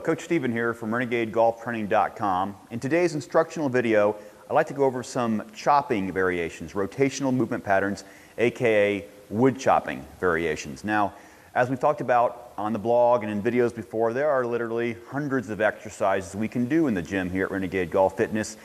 Coach Steven here from RenegadeGolfTraining.com. In today's instructional video, I'd like to go over some chopping variations, rotational movement patterns, aka wood chopping variations. Now, as we've talked about on the blog and in videos before, there are literally hundreds of exercises we can do in the gym here at Renegade Golf Fitness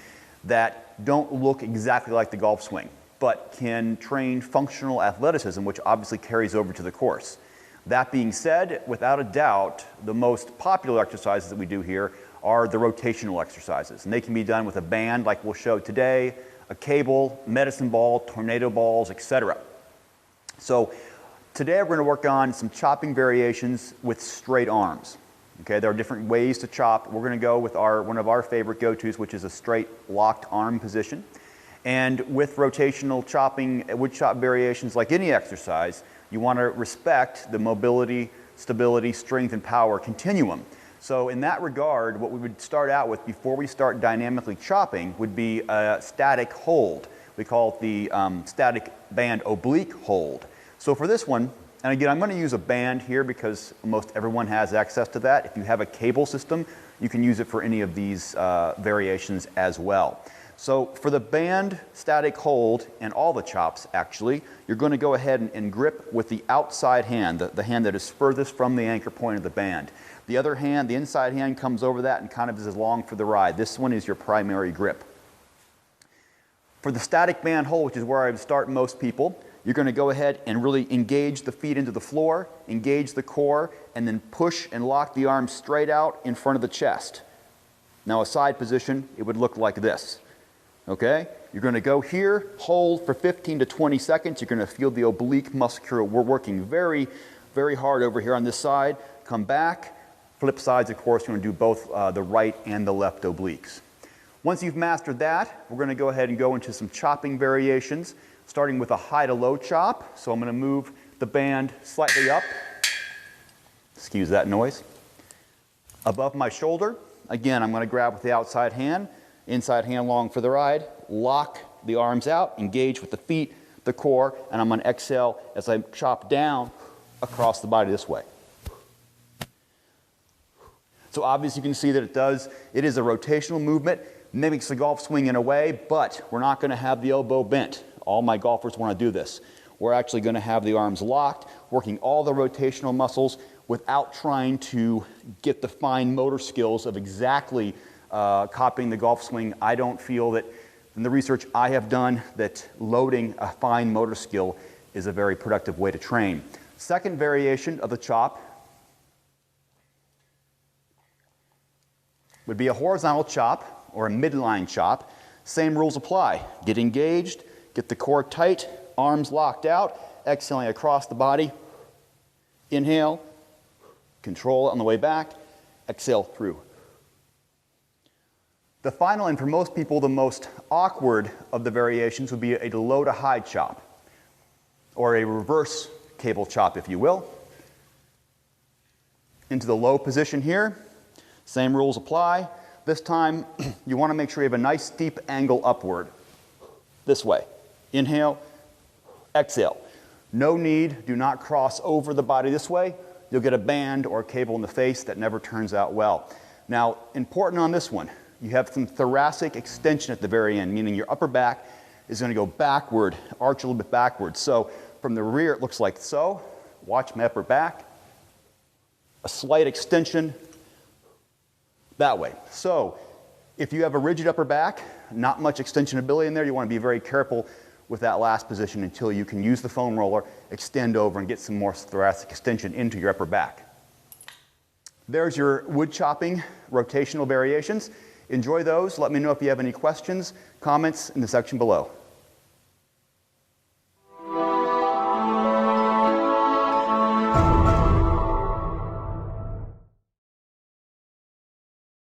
that don't look exactly like the golf swing, but can train functional athleticism, which obviously carries over to the course. That being said, without a doubt, the most popular exercises that we do here are the rotational exercises. And they can be done with a band like we'll show today, a cable, medicine ball, tornado balls, etc. So today we're going to work on some chopping variations with straight arms. Okay, there are different ways to chop. We're going to go with one of our favorite go-tos, which is a straight locked arm position. And with rotational chopping, wood chop variations like any exercise, you want to respect the mobility, stability, strength, and power continuum. So in that regard, what we would start out with before we start dynamically chopping would be a static hold. We call it the static band oblique hold. So for this one, and again, I'm going to use a band here because most everyone has access to that. If you have a cable system, you can use it for any of these variations as well. So for the band static hold and all the chops actually, you're going to go ahead and grip with the outside hand, the hand that is furthest from the anchor point of the band. The other hand, the inside hand, comes over that and kind of is along for the ride. This one is your primary grip. For the static band hold, which is where I would start most people, you're going to go ahead and really engage the feet into the floor, engage the core, and then push and lock the arms straight out in front of the chest. Now a side position, it would look like this. Okay, you're going to go here, hold for 15 to 20 seconds. You're going to feel the oblique musculature. We're working very, very hard over here on this side. Come back, flip sides, of course, you're going to do both the right and the left obliques. Once you've mastered that, we're going to go ahead and go into some chopping variations, starting with a high to low chop. So I'm going to move the band slightly up. Excuse that noise. Above my shoulder. Again, I'm going to grab with the outside hand. Inside hand long for the ride, lock the arms out, engage with the feet, the core, and I'm going to exhale as I chop down across the body this way. So obviously you can see that it is a rotational movement, mimics the golf swing in a way, but we're not going to have the elbow bent. All my golfers want to do this. We're actually going to have the arms locked, working all the rotational muscles without trying to get the fine motor skills of exactly copying the golf swing. I don't feel that, in the research I have done, that loading a fine motor skill is a very productive way to train. Second variation of the chop would be a horizontal chop or a midline chop. Same rules apply. Get engaged, get the core tight, arms locked out, exhaling across the body. Inhale, control it on the way back, exhale through. The final, and for most people the most awkward of the variations, would be a low to high chop, or a reverse cable chop, if you will. Into the low position here, same rules apply. This time you want to make sure you have a nice steep angle upward, this way. Inhale, exhale. No need, do not cross over the body this way. You'll get a band or a cable in the face that never turns out well. Now, important on this one, you have some thoracic extension at the very end, meaning your upper back is going to go backward, arch a little bit backwards. So from the rear, it looks like so. Watch my upper back. A slight extension that way. So if you have a rigid upper back, not much extension ability in there, you want to be very careful with that last position until you can use the foam roller, extend over, and get some more thoracic extension into your upper back. There's your wood chopping rotational variations. Enjoy those. Let me know if you have any questions, comments in the section below.